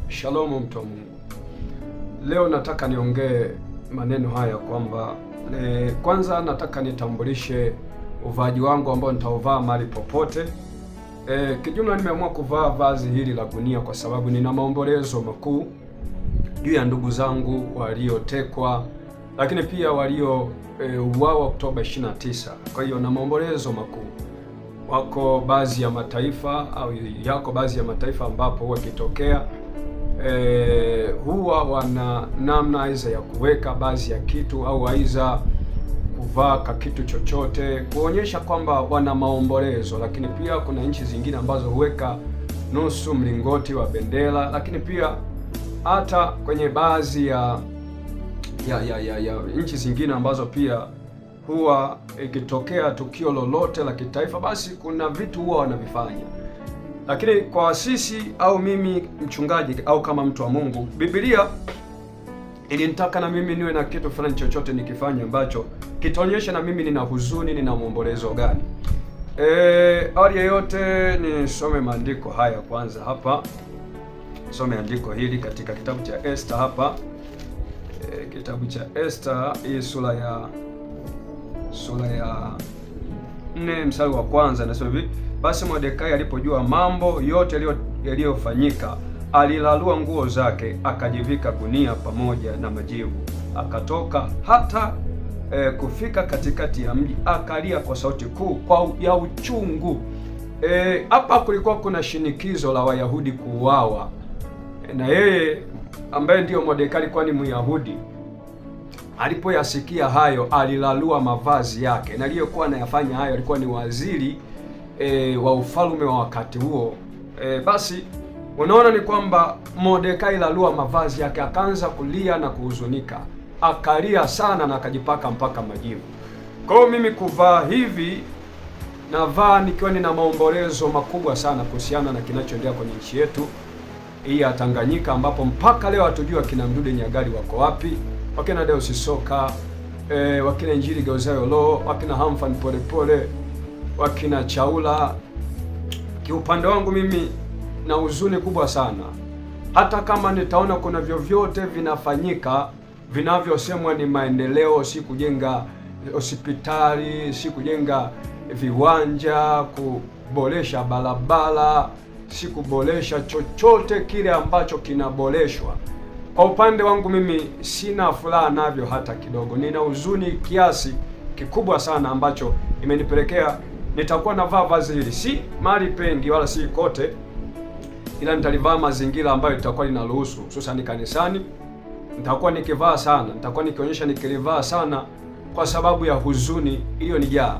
Shalom mtu wa Mungu. Leo nataka niongee maneno haya kwamba kwanza nataka nitambulishe uvaaji wangu ambao nitauvaa mahali popote. Kijumla nimeamua kuvaa vazi hili la gunia kwa sababu nina maombolezo makuu juu ya ndugu zangu waliotekwa, lakini pia waliouawa Oktoba 29. Kwa hiyo na maombolezo makuu. Wako baadhi ya mataifa au yako baadhi ya mataifa ambapo wakitokea huwa wana namna aidha ya kuweka baadhi ya kitu au aidha kuvaa kitu chochote kuonyesha kwamba wana maombolezo, lakini pia kuna nchi zingine ambazo huweka nusu mlingoti wa bendera, lakini pia hata kwenye baadhi ya nchi zingine ambazo pia huwa ikitokea tukio lolote la kitaifa, basi kuna vitu huwa wanavifanya. Lakini kwa sisi au mimi mchungaji au kama mtu wa Mungu, Biblia ilinitaka na mimi niwe na kitu fulani chochote nikifanya ambacho kitaonyesha na mimi nina huzuni, nina maombolezo gani. Awali yote nisome maandiko haya kwanza hapa. Some andiko hili katika kitabu cha Esther hapa. Kitabu cha Esther hii sura ya 4 mstari wa kwanza nasema hivi: basi Mordekai alipojua mambo yote yaliyofanyika, alilalua nguo zake, akajivika gunia pamoja na majivu, akatoka hata kufika katikati ya mji, akalia kwa sauti kuu ya uchungu. Hapa kulikuwa kuna shinikizo la Wayahudi kuuawa, na yeye ambaye ndiyo Mordekai alikuwa ni Myahudi. Alipoyasikia hayo, alilalua mavazi yake, na aliyokuwa anayafanya hayo alikuwa ni waziri wa ufalme wa wakati huo. Basi unaona ni kwamba Mordekai lalua mavazi yake, akaanza kulia na kuhuzunika, akalia sana na akajipaka mpaka majivu. Kwa hiyo mimi kuvaa hivi, navaa nikiwa nina maombolezo makubwa sana kuhusiana na kinachoendelea kwenye nchi yetu hii ya Tanganyika, ambapo mpaka leo hatujua kina Mdude Nyagali wako wapi, wakina Deus Soka, wakina Injili Geuzayo Lo, wakina Hamfan Polepole, wakina Chaula. Kiupande wangu mimi na huzuni kubwa sana, hata kama nitaona kuna vyovyote vinafanyika vinavyosemwa ni maendeleo, si kujenga hospitali, si kujenga viwanja, kuboresha barabara, si kuboresha chochote kile ambacho kinaboreshwa. Kwa upande wangu mimi sina furaha navyo hata kidogo. Nina huzuni kiasi kikubwa sana ambacho imenipelekea nitakuwa navaa vazi hili, si mahali pengi wala si kote, ila nitalivaa mazingira ambayo litakuwa linaruhusu, hususan kanisani. Nitakuwa nikivaa sana, nitakuwa nikionyesha nikilivaa sana kwa sababu ya huzuni iliyonijaa.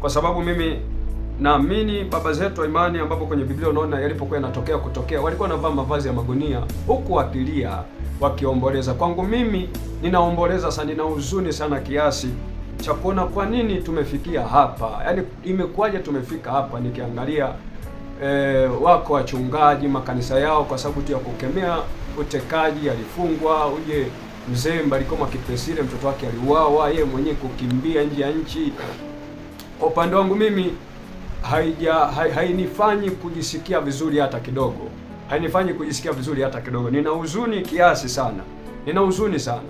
Kwa sababu mimi naamini baba zetu wa imani, ambapo kwenye Biblia unaona yalipokuwa yanatokea walikuwa wanavaa mavazi ya magunia huku wakilia, wakiomboleza. Kwangu mimi ninaomboleza sana, nina huzuni sana kiasi cha kuona kwa nini tumefikia hapa. Yaani imekuwaje tumefika hapa? Nikiangalia wako wachungaji makanisa yao kwa sababu tu ya kukemea utekaji alifungwa, uje mzee Mbalikoma Kipesile mtoto wake aliuawa, yeye mwenyewe kukimbia nje ya nchi. Kwa upande wangu mimi hainifanyi kujisikia vizuri hata kidogo. Hainifanyi kujisikia vizuri hata kidogo. Nina huzuni kiasi sana. Nina huzuni sana.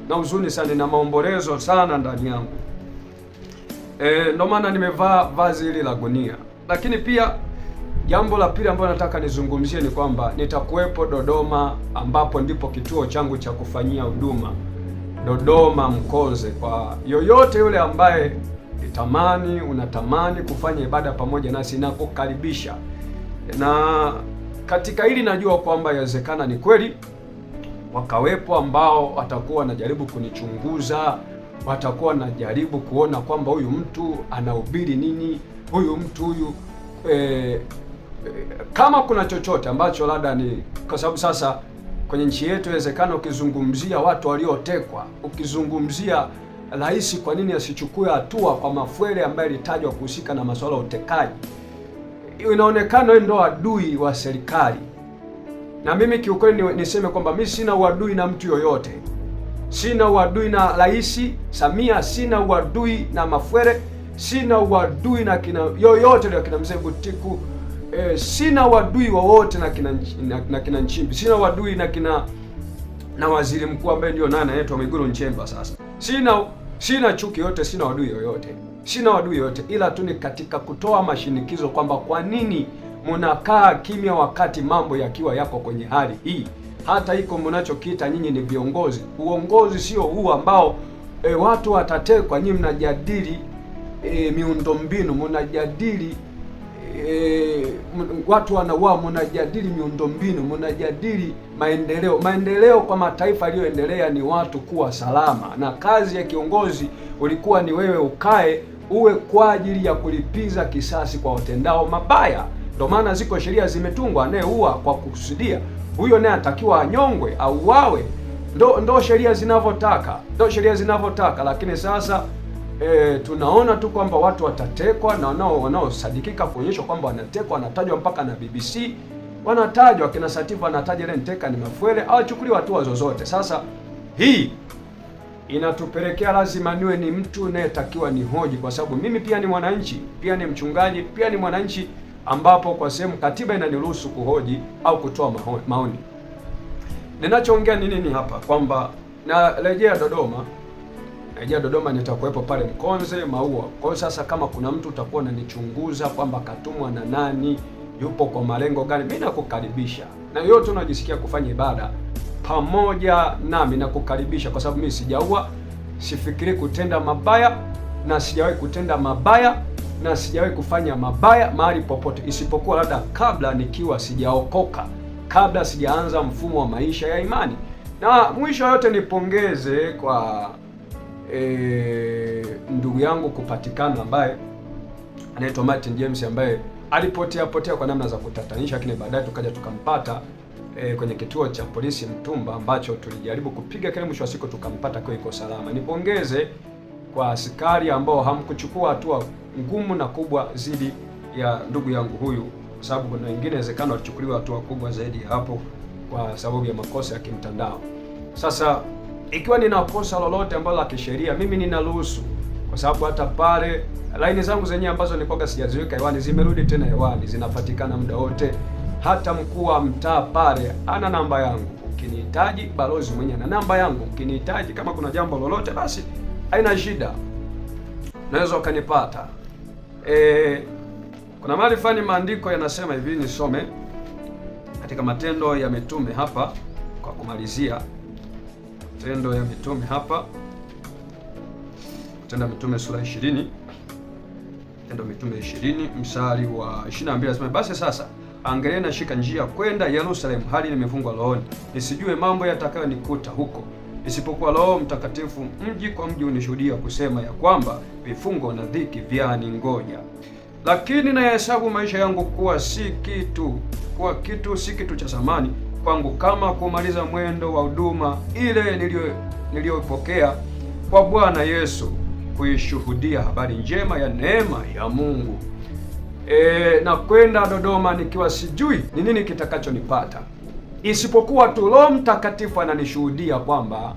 Na huzuni sana, nina maombolezo sana ndani yangu. Ndio maana nimevaa vazi hili la gunia. Lakini pia jambo la pili ambalo nataka nizungumzie ni kwamba nitakuwepo Dodoma, ambapo ndipo kituo changu cha kufanyia huduma, Dodoma Mkoze. Kwa yoyote yule ambaye unatamani kufanya ibada pamoja nasi, na kukaribisha. Na katika hili najua kwamba yawezekana ni kweli wakawepo ambao watakuwa wanajaribu kunichunguza, watakuwa wanajaribu kuona kwamba huyu mtu anahubiri nini, huyu mtu kama kuna chochote ambacho labda ni kwa sababu sasa kwenye nchi yetu inawezekana ukizungumzia watu waliotekwa, ukizungumzia rais kwa nini asichukue hatua kwa Mafwele ambaye alitajwa kuhusika na masuala ya utekaji, inaonekana ndo adui wa serikali. Na mimi kiukweli niseme kwamba mimi sina uadui na mtu yoyote. Sina uadui na Rais Samia, sina uadui na Mafwele, sina uadui na kina yoyote ile, kina Mzee Butiku, sina wadui wowote na kina Nchimbi, sina wadui na waziri mkuu ambaye ndio nani anaitwa Mwigulu Nchemba. Sasa sina chuki yote, sina wadui yoyote, ila tu ni katika kutoa mashinikizo kwamba kwa nini mnakaa kimya wakati mambo yakiwa yako kwenye hali hii. Hata iko mnachokiita nyinyi ni viongozi, uongozi sio huu ambao watu watatekwa. Nyinyi mnajadili miundombinu, mnajadili watu wanauawa, mnajadili miundombinu, mnajadili maendeleo. Maendeleo kwa mataifa yaliyoendelea ni watu kuwa salama, na kazi ya kiongozi ulikuwa ni wewe ukae uwe kwa ajili ya kulipiza kisasi kwa watendao mabaya. Ndio maana ziko sheria zimetungwa, anayeua kwa kukusudia huyo naye anatakiwa anyongwe au wawe. Ndo sheria zinavyotaka, lakini sasa tunaona tu kwamba watu watatekwa, na wanaosadikika kuonyeshwa kwamba wanatekwa wanatajwa mpaka na BBC wanatajwa, kina Satifu wanataja ile nteka ni Mafwele, hawachukuliwa hatua zozote. Sasa hii inatupelekea lazima niwe ni mtu unayetakiwa ni hoji, kwa sababu mimi pia ni mwananchi, pia ni mchungaji, pia ni mwananchi, ambapo kwa sehemu katiba inaniruhusu kuhoji au kutoa maoni. Ninachoongea ni nini hapa? Kwamba narejea Dodoma, nitakuwepo pale Mkonze Maua. Kwa hiyo sasa, kama kuna mtu utakuwa unanichunguza kwamba katumwa na nani, yupo kwa malengo gani, mimi nakukaribisha, na yote unajisikia kufanya ibada pamoja nami nakukaribisha, kwa sababu mimi sijaua, sifikiri kutenda mabaya, na sijawahi kutenda mabaya, na sijawahi kufanya mabaya mahali popote, isipokuwa labda kabla nikiwa sijaokoka, kabla sijaanza mfumo wa maisha ya imani. Na mwisho yote nipongeze kwa ndugu yangu kupatikana, ambaye anaitwa Martin James, ambaye alipotea kwa namna za kutatanisha, lakini baadaye tukaja tukampata kwenye kituo cha polisi Mtumba, ambacho tulijaribu kupiga kile, mwisho wa siku tukampata kwa iko salama. Nipongeze kwa askari ambao hamkuchukua hatua ngumu na kubwa zidi ya ndugu yangu huyu, kwa sababu kuna wengine inawezekana walichukuliwa hatua kubwa zaidi ya hapo kwa sababu ya makosa ya kimtandao. Sasa ikiwa nina kosa lolote ambalo la kisheria, mimi ninaruhusu, kwa sababu hata pale laini zangu zenyewe ambazo nilikuwa sijaziweka hewani zimerudi tena hewani, zinapatikana muda wote. Hata mkuu wa mtaa pale ana namba yangu, ukinihitaji. Balozi mwenyewe na namba yangu, ukinihitaji kama kuna jambo lolote, basi haina shida, unaweza ukanipata. Kuna mahali fulani maandiko yanasema hivi, nisome katika Matendo ya Mitume hapa kwa kumalizia. Matendo ya Mitume hapa, Matendo ya Mitume sura 20, Matendo ya Mitume 20 mstari wa 22, nasema basi sasa angalia, nashika njia kwenda Yerusalemu, hali nimefungwa rohoni, nisijue mambo yatakayonikuta huko, isipokuwa Roho Mtakatifu mji kwa mji unishuhudia kusema ya kwamba vifungo na dhiki vyaningoja. Lakini nayahesabu maisha yangu kuwa si kitu cha thamani kwangu, kama kumaliza mwendo wa huduma ile niliyopokea kwa Bwana Yesu, kuishuhudia habari njema ya neema ya Mungu. Na kwenda Dodoma nikiwa sijui ni nini kitakachonipata, isipokuwa tu Roho Mtakatifu ananishuhudia kwamba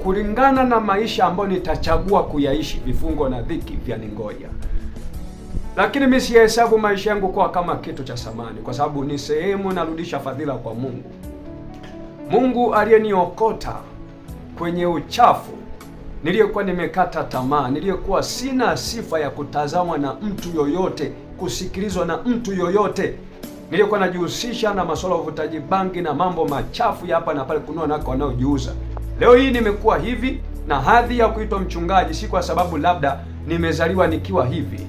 kulingana na maisha ambayo nitachagua kuyaishi, vifungo na dhiki vyaningoja. Lakini mimi sihesabu maisha yangu kuwa kama kitu cha thamani, kwa sababu ni sehemu narudisha fadhila kwa Mungu. Mungu aliyeniokota kwenye uchafu, niliyekuwa nimekata tamaa, niliyekuwa sina sifa ya kutazamwa na mtu yoyote, kusikilizwa na mtu yoyote, niliyekuwa najihusisha na masuala ya uvutaji bangi na mambo machafu ya hapa na pale, kunua nako wanaojiuza. Leo hii nimekuwa hivi, na hadhi ya kuitwa mchungaji si kwa sababu labda nimezaliwa nikiwa hivi.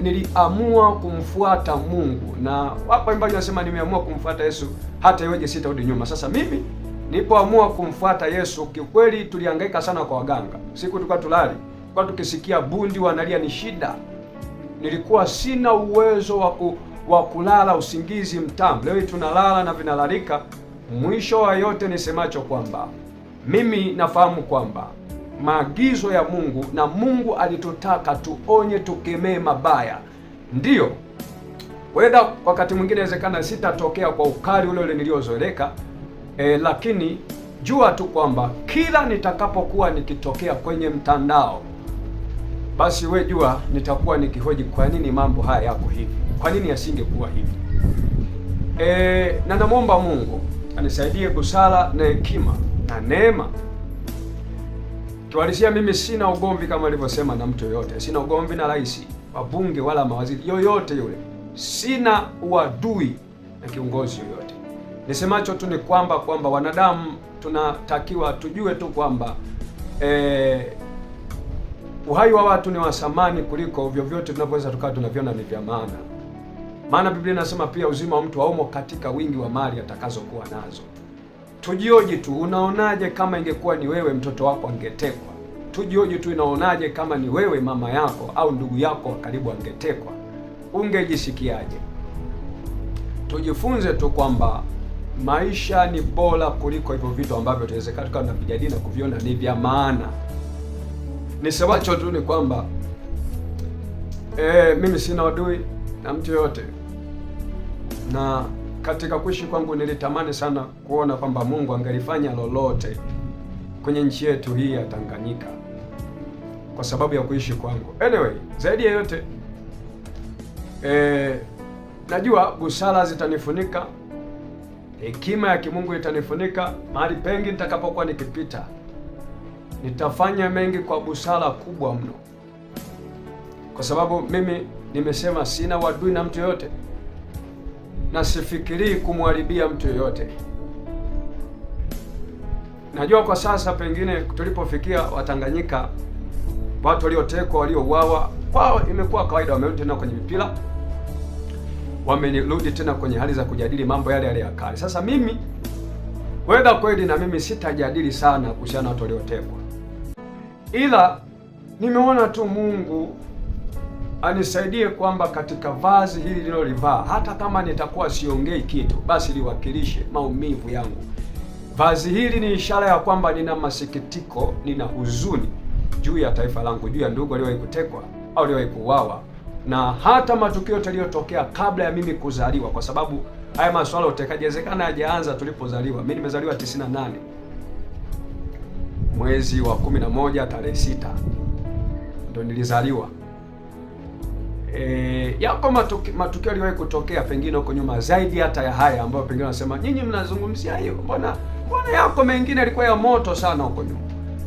Niliamua kumfuata Mungu, na wapo imbaji nasema nimeamua kumfuata Yesu hata iweje sitarudi nyuma. Sasa mimi nilipoamua kumfuata Yesu, kiukweli tulihangaika sana kwa waganga. Siku tulikuwa tulali, kwa tukisikia bundi wanalia ni shida. Nilikuwa sina uwezo wa kulala usingizi mtamu. Leo tunalala na vinalalika. Mwisho wa yote nisemacho kwamba mimi nafahamu kwamba maagizo ya Mungu, na Mungu alitutaka tuonye, tukemee mabaya. Ndiyo, weda wakati mwingine inawezekana sitatokea kwa ukali ule niliozoeleka, lakini jua tu kwamba kila nitakapokuwa nikitokea kwenye mtandao, basi we jua nitakuwa nikihoji kwa nini mambo haya yako hivi, kwa nini yasingekuwa hivi. Na namwomba Mungu anisaidie busara na hekima na neema. Kiwalisia, mimi sina ugomvi kama alivyosema na mtu yoyote, sina ugomvi na rais, wabunge wala mawaziri yoyote yule, sina uadui na kiongozi yoyote. Nisemacho tu ni kwamba wanadamu tunatakiwa tujue tu kwamba uhai wa watu ni wa thamani kuliko vyovyote tunavyoweza tukawa tunaviona ni vya maana. Maana Biblia inasema pia uzima wa mtu haumo katika wingi wa mali atakazokuwa nazo. Tujioji tu, unaonaje kama ingekuwa ni wewe mtoto wako angetekwa? Tujioji tu, inaonaje kama ni wewe mama yako au ndugu yako wa karibu angetekwa? Ungejisikiaje? Tujifunze tu kwamba maisha ni bora kuliko hivyo vitu ambavyo tunawezekana tunavijadili na kuviona ni vya maana. Nisemacho tu ni kwamba mimi sina adui na mtu yote, na katika kuishi kwangu nilitamani sana kuona kwamba Mungu angelifanya lolote kwenye nchi yetu hii ya Tanganyika kwa sababu ya kuishi kwangu. Anyway, zaidi ya yote najua busara zitanifunika, hekima ya kimungu itanifunika. Mahali pengi nitakapokuwa nikipita, nitafanya mengi kwa busara kubwa mno, kwa sababu mimi nimesema sina uadui na mtu yoyote na sifikirii kumharibia mtu yoyote. Najua kwa sasa pengine tulipofikia Watanganyika, watu waliotekwa, waliouawa, kwao imekuwa kawaida, wamerudi tena kwenye mipira, wamerudi tena kwenye hali za kujadili mambo yale yale ya kale. Sasa mimi wenda kweli na mimi sitajadili sana kuhusiana na watu waliotekwa, ila nimeona tu Mungu anisaidie kwamba katika vazi hili nilolivaa, hata kama nitakuwa siongei kitu, basi liwakilishe maumivu yangu. Vazi hili ni ishara ya kwamba nina masikitiko, nina huzuni juu ya taifa langu, juu ya ndugu waliowahi kutekwa au waliowahi kuuawa, na hata matukio yote yaliyotokea kabla ya mimi kuzaliwa, kwa sababu haya masuala ya utekaji inawezekana hajaanza tulipozaliwa. Mimi nimezaliwa 98 mwezi wa 11 tarehe 6 ndo nilizaliwa. Yako matukio yaliwahi kutokea pengine huko nyuma zaidi hata ya haya ambayo pengine wanasema nyinyi mnazungumzia hiyo, mbona yako mengine yalikuwa ya moto sana huko nyuma.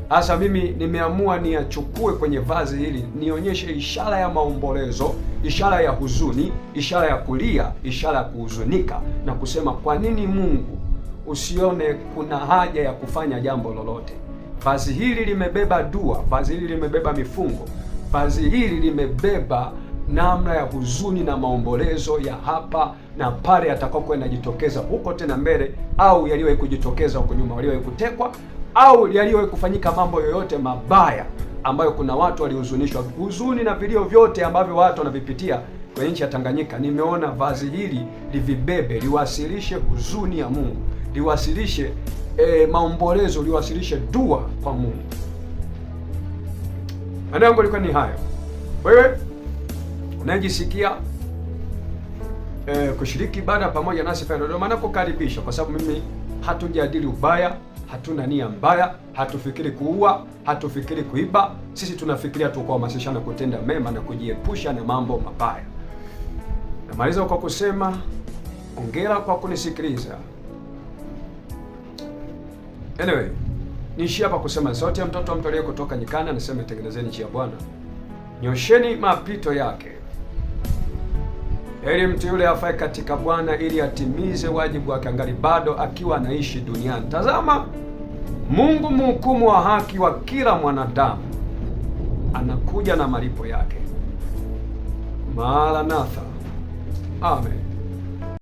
Sasa mimi nimeamua niyachukue kwenye vazi hili, nionyeshe ishara ya maombolezo, ishara ya huzuni, ishara ya kulia, ishara ya kuhuzunika, na kusema kwa nini Mungu usione kuna haja ya kufanya jambo lolote. Vazi hili limebeba dua, vazi hili limebeba mifungo, vazi hili limebeba namna ya huzuni na maombolezo ya hapa na pale yatakayokuwa yanajitokeza huko tena mbele, au yaliyowahi kujitokeza huko nyuma, waliowahi kutekwa au yaliyowahi kufanyika mambo yoyote mabaya ambayo kuna watu walihuzunishwa. Huzuni na vilio vyote ambavyo watu wanavipitia kwenye nchi ya Tanganyika, nimeona vazi hili livibebe, liwasilishe huzuni ya Mungu, liwasilishe maombolezo, liwasilishe dua kwa Mungu. Maneno yangu yalikuwa ni hayo. Wewe unajisikia kushiriki ibada pamoja nasi pale Dodoma, na kukaribisha, kwa sababu mimi hatujadili ubaya, hatuna nia mbaya, hatufikiri kuua, hatufikiri kuiba. Sisi tunafikiria tu kuhamasishana kutenda mema na kujiepusha na mambo mabaya. Namaliza kwa kusema hongera kwa kunisikiliza. Anyway, niishia hapa kusema sauti ya mtoto wa mtu aliye kutoka nyikani anasema tengenezeni njia ya Bwana, nyosheni mapito yake. Heri mtu yule afaye katika Bwana, ili atimize wajibu wake angali bado akiwa anaishi duniani. Tazama, Mungu mhukumu wa haki wa kila mwanadamu anakuja na malipo yake. Maranatha. Amen.